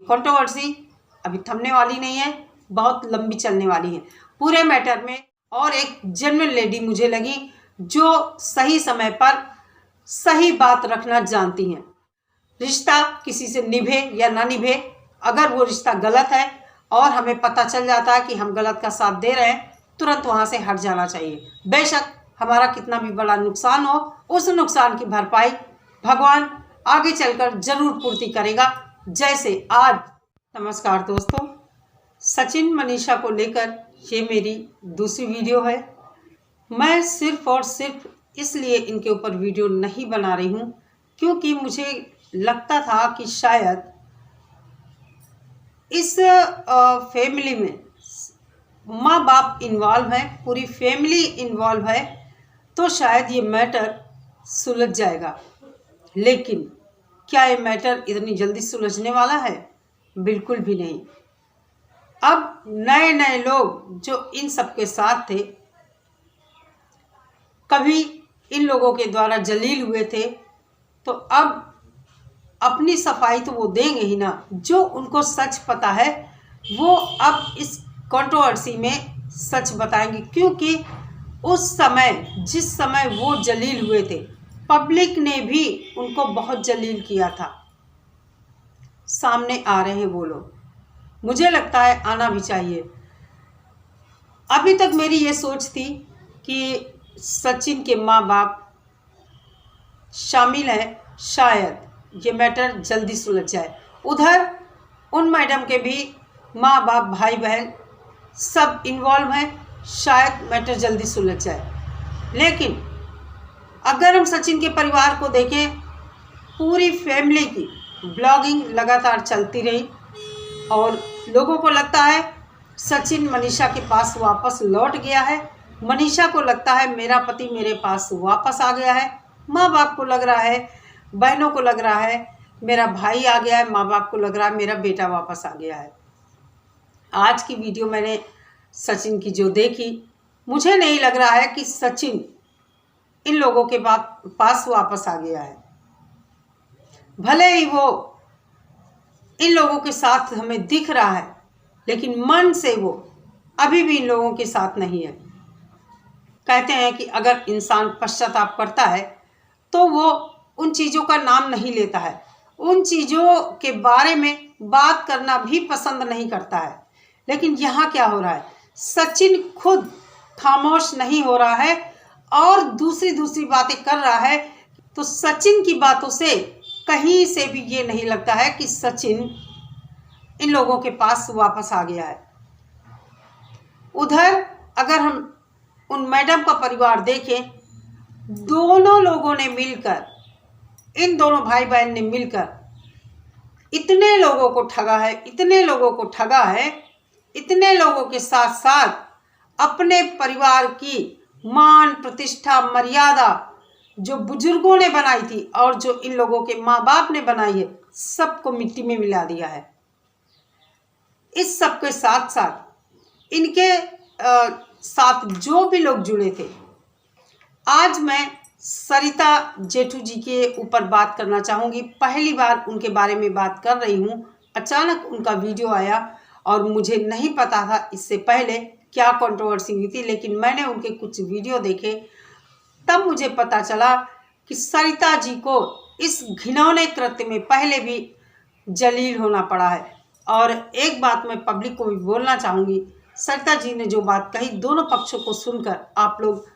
Controversy अभी थमने वाली नहीं है, बहुत लंबी चलने वाली है पूरे मैटर में। और एक जेन्युइन लेडी मुझे लगी जो सही समय पर सही बात रखना जानती हैं। रिश्ता किसी से निभे या ना निभे, अगर वो रिश्ता गलत है और हमें पता चल जाता है कि हम गलत का साथ दे रहे हैं, तुरंत वहाँ से हट जाना चाहिए। बेशक हमारा कितना भी बड़ा नुकसान हो, उस नुकसान की भरपाई भगवान आगे चलकर जरूर पूर्ति करेगा। जैसे आज नमस्कार दोस्तों, सचिन मनीषा को लेकर ये मेरी दूसरी वीडियो है। मैं सिर्फ और सिर्फ इसलिए इनके ऊपर वीडियो नहीं बना रही हूँ क्योंकि मुझे लगता था कि शायद इस फैमिली में माँ बाप इन्वॉल्व है, पूरी फैमिली इन्वॉल्व है, तो शायद ये मैटर सुलझ जाएगा। लेकिन क्या ये मैटर इतनी जल्दी सुलझने वाला है? बिल्कुल भी नहीं। अब नए नए लोग जो इन सब के साथ थे, कभी इन लोगों के द्वारा जलील हुए थे, तो अब अपनी सफाई तो वो देंगे ही ना। जो उनको सच पता है वो अब इस कंट्रोवर्सी में सच बताएंगे, क्योंकि उस समय जिस समय वो जलील हुए थे, पब्लिक ने भी उनको बहुत जलील किया था। सामने आ रहे हैं वो लोग, मुझे लगता है आना भी चाहिए। अभी तक मेरी ये सोच थी कि सचिन के माँ बाप शामिल हैं, शायद ये मैटर जल्दी सुलझ जाए। उधर उन मैडम के भी माँ बाप भाई बहन सब इन्वॉल्व हैं, शायद मैटर जल्दी सुलझ जाए। लेकिन अगर हम सचिन के परिवार को देखें, पूरी फैमिली की ब्लॉगिंग लगातार चलती रही और लोगों को लगता है सचिन मनीषा के पास वापस लौट गया है, मनीषा को लगता है मेरा पति मेरे पास वापस आ गया है, माँ बाप को लग रहा है, बहनों को लग रहा है मेरा भाई आ गया है, माँ बाप को लग रहा है मेरा बेटा वापस आ गया है। आज की वीडियो मैंने सचिन की जो देखी, मुझे नहीं लग रहा है कि सचिन इन लोगों के पास वापस आ गया है। भले ही वो इन लोगों के साथ हमें दिख रहा है, लेकिन मन से वो अभी भी इन लोगों के साथ नहीं है। कहते हैं कि अगर इंसान पश्चाताप करता है तो वो उन चीज़ों का नाम नहीं लेता है, उन चीज़ों के बारे में बात करना भी पसंद नहीं करता है। लेकिन यहाँ क्या हो रहा है, सचिन खुद खामोश नहीं हो रहा है और दूसरी बातें कर रहा है। तो सचिन की बातों से कहीं से भी ये नहीं लगता है कि सचिन इन लोगों के पास वापस आ गया है। उधर अगर हम उन मैडम का परिवार देखें, दोनों लोगों ने मिलकर, इन दोनों भाई बहन ने मिलकर इतने लोगों को ठगा है, इतने लोगों को ठगा है, इतने लोगों के साथ साथ अपने परिवार की मान प्रतिष्ठा मर्यादा जो बुजुर्गों ने बनाई थी और जो इन लोगों के माँ बाप ने बनाई है, सबको मिट्टी में मिला दिया है। इस सब के साथ साथ इनके साथ जो भी लोग जुड़े थे, आज मैं सरिता जेठू जी के ऊपर बात करना चाहूँगी। पहली बार उनके बारे में बात कर रही हूँ। अचानक उनका वीडियो आया और मुझे नहीं पता था इससे पहले क्या कंट्रोवर्सी हुई थी, लेकिन मैंने उनके कुछ वीडियो देखे, तब मुझे पता चला कि सरिता जी को इस घिनौने कृत्य में पहले भी जलील होना पड़ा है। और एक बात मैं पब्लिक को भी बोलना चाहूँगी, सरिता जी ने जो बात कही, दोनों पक्षों को सुनकर आप लोग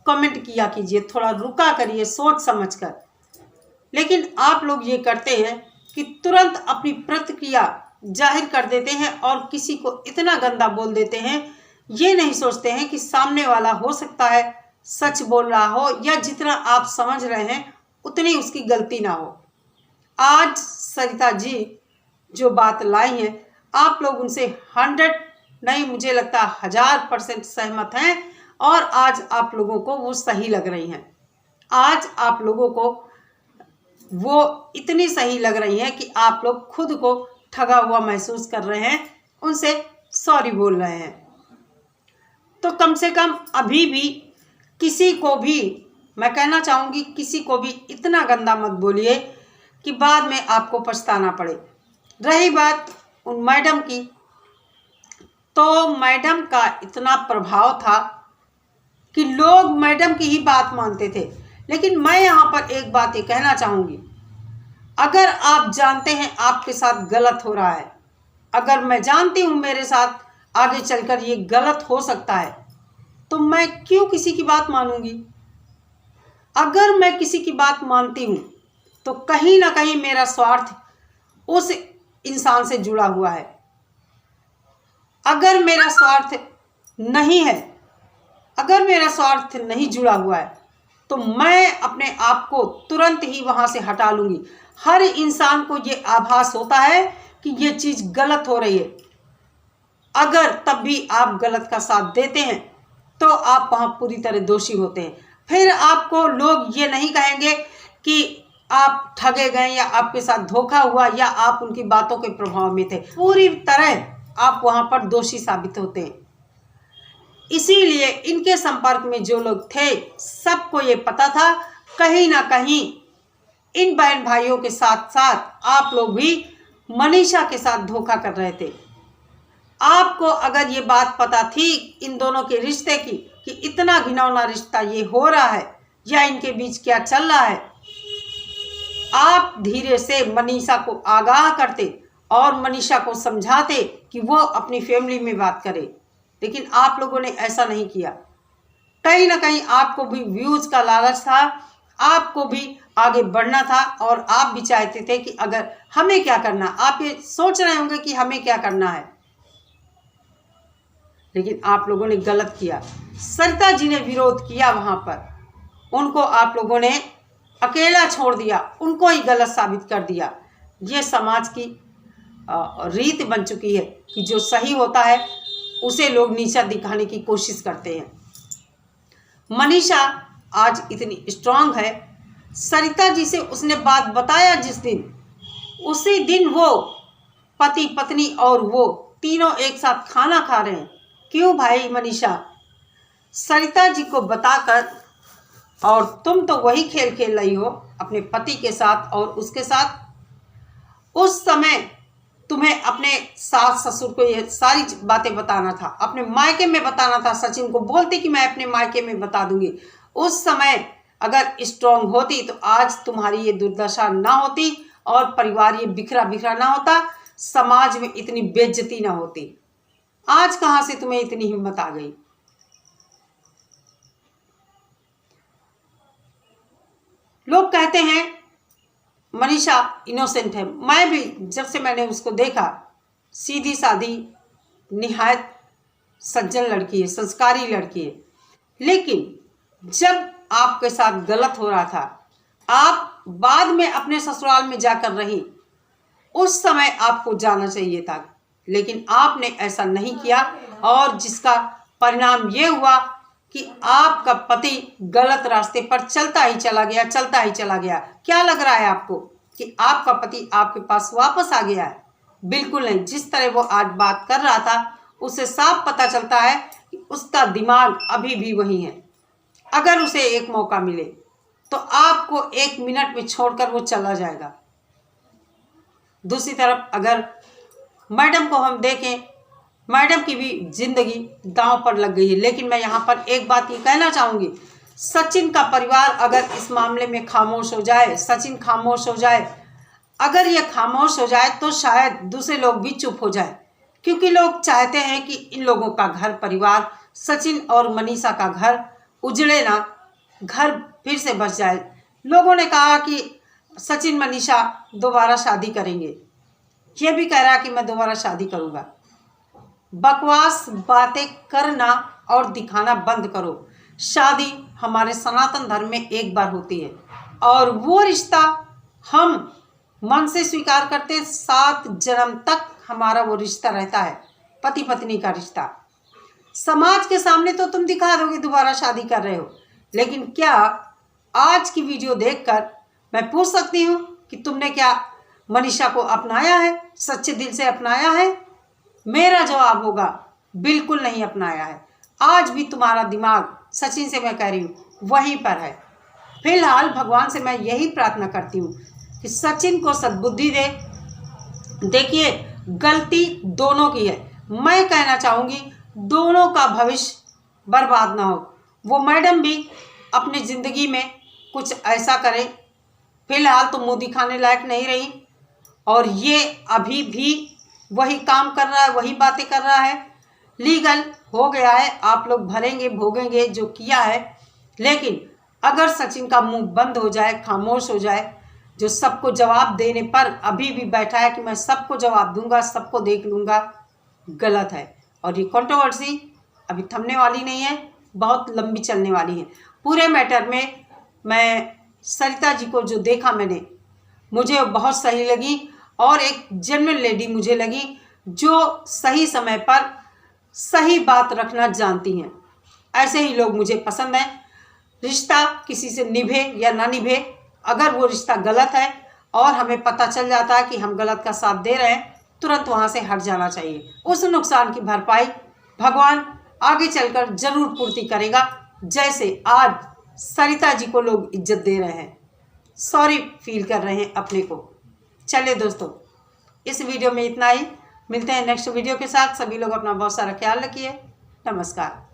कमेंट किया कीजिए, थोड़ा रुका करिए सोच समझकर। लेकिन आप लोग ये करते हैं कि तुरंत अपनी प्रतिक्रिया जाहिर कर देते हैं और किसी को इतना गंदा बोल देते हैं, ये नहीं सोचते हैं कि सामने वाला हो सकता है सच बोल रहा हो या जितना आप समझ रहे हैं उतनी उसकी गलती ना हो। आज सरिता जी जो बात लाई हैं, आप लोग उनसे 100 नहीं, मुझे लगता 1000% सहमत हैं और आज आप लोगों को वो सही लग रही हैं। आज आप लोगों को वो इतनी सही लग रही हैं कि आप लोग खुद को ठगा हुआ महसूस कर रहे हैं, उनसे सॉरी बोल रहे हैं। तो कम से कम अभी भी किसी को भी मैं कहना चाहूँगी, किसी को भी इतना गंदा मत बोलिए कि बाद में आपको पछताना पड़े। रही बात उन मैडम की, तो मैडम का इतना प्रभाव था कि लोग मैडम की ही बात मानते थे। लेकिन मैं यहाँ पर एक बात ये कहना चाहूँगी, अगर आप जानते हैं आपके साथ गलत हो रहा है, अगर मैं जानती हूँ मेरे साथ आगे चलकर ये गलत हो सकता है, तो मैं क्यों किसी की बात मानूंगी? अगर मैं किसी की बात मानती हूँ तो कहीं ना कहीं मेरा स्वार्थ उस इंसान से जुड़ा हुआ है। अगर मेरा स्वार्थ नहीं है, अगर मेरा स्वार्थ नहीं जुड़ा हुआ है, तो मैं अपने आप को तुरंत ही वहां से हटा लूंगी। हर इंसान को ये आभास होता है कि ये चीज गलत हो रही है। अगर तब भी आप गलत का साथ देते हैं तो आप वहां पूरी तरह दोषी होते हैं। फिर आपको लोग ये नहीं कहेंगे कि आप ठगे गए या आपके साथ धोखा हुआ या आप उनकी बातों के प्रभाव में थे। पूरी तरह आप वहां पर दोषी साबित होते हैं। इसीलिए इनके संपर्क में जो लोग थे, सबको ये पता था कहीं ना कहीं इन बहन भाइयों के साथ साथ आप लोग भी मनीषा के साथ धोखा कर रहे थे। आपको अगर ये बात पता थी इन दोनों के रिश्ते की कि इतना घिनौना रिश्ता ये हो रहा है या इनके बीच क्या चल रहा है, आप धीरे से मनीषा को आगाह करते और मनीषा को समझाते कि वो अपनी फैमिली में बात करे। लेकिन आप लोगों ने ऐसा नहीं किया। कहीं ना कहीं आपको भी व्यूज का लालच था, आपको भी आगे बढ़ना था और आप भी चाहते थे कि अगर हमें क्या करना, आप ये सोच रहे होंगे कि हमें क्या करना है, लेकिन आप लोगों ने गलत किया। सरिता जी ने विरोध किया वहां पर, उनको आप लोगों ने अकेला छोड़ दिया, उनको ही गलत साबित कर दिया। ये समाज की रीत बन चुकी है कि जो सही होता है उसे लोग नीचा दिखाने की कोशिश करते हैं। मनीषा आज इतनी स्ट्रांग है, सरिता जी से उसने बात बताया जिस दिन, उसी दिन वो पति पत्नी और वो तीनों एक साथ खाना खा रहे हैं। क्यों भाई मनीषा? सरिता जी को बताकर, और तुम तो वही खेल खेल रही हो अपने पति के साथ और उसके साथ। उस समय तुम्हें अपने सास ससुर को ये सारी बातें बताना था, अपने मायके में बताना था। सचिन को बोलती कि मैं अपने मायके में बता दूंगी। उस समय अगर स्ट्रांग होती तो आज तुम्हारी ये दुर्दशा ना होती और परिवार ये बिखरा बिखरा ना होता, समाज में इतनी बेइज्जती ना होती। आज कहां से तुम्हें इतनी हिम्मत आ गई? लोग कहते हैं मनीषा इनोसेंट है। मैं भी जब से मैंने उसको देखा, सीधी सादी निहायत सज्जन लड़की है, संस्कारी लड़की है। लेकिन जब आपके साथ गलत हो रहा था, आप बाद में अपने ससुराल में जाकर रही, उस समय आपको जाना चाहिए था, लेकिन आपने ऐसा नहीं किया और जिसका परिणाम ये हुआ कि आपका पति गलत रास्ते पर चलता ही चला गया, चलता ही चला गया। क्या लग रहा है आपको कि आपका पति आपके पास वापस आ गया है? बिल्कुल नहीं। जिस तरह वो आज बात कर रहा था उससे साफ पता चलता है कि उसका दिमाग अभी भी वही है। अगर उसे एक मौका मिले तो आपको 1 मिनट में छोड़कर वो चला जाएगा। दूसरी तरफ अगर मैडम को हम देखें, मैडम की भी जिंदगी दांव पर लग गई है। लेकिन मैं यहाँ पर एक बात ये कहना चाहूँगी, सचिन का परिवार अगर इस मामले में खामोश हो जाए, सचिन खामोश हो जाए, अगर ये खामोश हो जाए तो शायद दूसरे लोग भी चुप हो जाए, क्योंकि लोग चाहते हैं कि इन लोगों का घर परिवार, सचिन और मनीषा का घर उजड़े ना, घर फिर से बच जाए। लोगों ने कहा कि सचिन मनीषा दोबारा शादी करेंगे, ये भी कह रहा है कि मैं दोबारा शादी करूँगा। बकवास बातें करना और दिखाना बंद करो। शादी हमारे सनातन धर्म में एक बार होती है और वो रिश्ता हम मन से स्वीकार करते, 7 जन्म तक हमारा वो रिश्ता रहता है, पति पत्नी का रिश्ता। समाज के सामने तो तुम दिखा दोगे दोबारा शादी कर रहे हो, लेकिन क्या आज की वीडियो देखकर मैं पूछ सकती हूँ कि तुमने क्या मनीषा को अपनाया है, सच्चे दिल से अपनाया है? मेरा जवाब होगा बिल्कुल नहीं अपनाया है। आज भी तुम्हारा दिमाग, सचिन से मैं कह रही हूँ, वहीं पर है। फिलहाल भगवान से मैं यही प्रार्थना करती हूँ कि सचिन को सद्बुद्धि दे। देखिए गलती दोनों की है। मैं कहना चाहूँगी दोनों का भविष्य बर्बाद ना हो। वो मैडम भी अपनी ज़िंदगी में कुछ ऐसा करे। फिलहाल तो मुँह दिखाने लायक नहीं रही और ये अभी भी वही काम कर रहा है, वही बातें कर रहा है। लीगल हो गया है, आप लोग भरेंगे भोगेंगे जो किया है। लेकिन अगर सचिन का मुंह बंद हो जाए, खामोश हो जाए, जो सबको जवाब देने पर अभी भी बैठा है कि मैं सबको जवाब दूंगा, सबको देख लूँगा, गलत है। और ये कंट्रोवर्सी अभी थमने वाली नहीं है, बहुत लंबी चलने वाली है। पूरे मैटर में मैं सरिता जी को जो देखा मैंने, मुझे बहुत सही लगी और एक जेन्युइन लेडी मुझे लगी जो सही समय पर सही बात रखना जानती हैं। ऐसे ही लोग मुझे पसंद हैं। रिश्ता किसी से निभे या ना निभे, अगर वो रिश्ता गलत है और हमें पता चल जाता है कि हम गलत का साथ दे रहे हैं, तुरंत वहाँ से हट जाना चाहिए। उस नुकसान की भरपाई भगवान आगे चलकर जरूर पूर्ति करेगा, जैसे आज सरिता जी को लोग इज्जत दे रहे हैं, सॉरी फील कर रहे हैं अपने को। चलिए दोस्तों, इस वीडियो में इतना ही। मिलते हैं नेक्स्ट वीडियो के साथ। सभी लोग अपना बहुत सारा ख्याल रखिए। नमस्कार।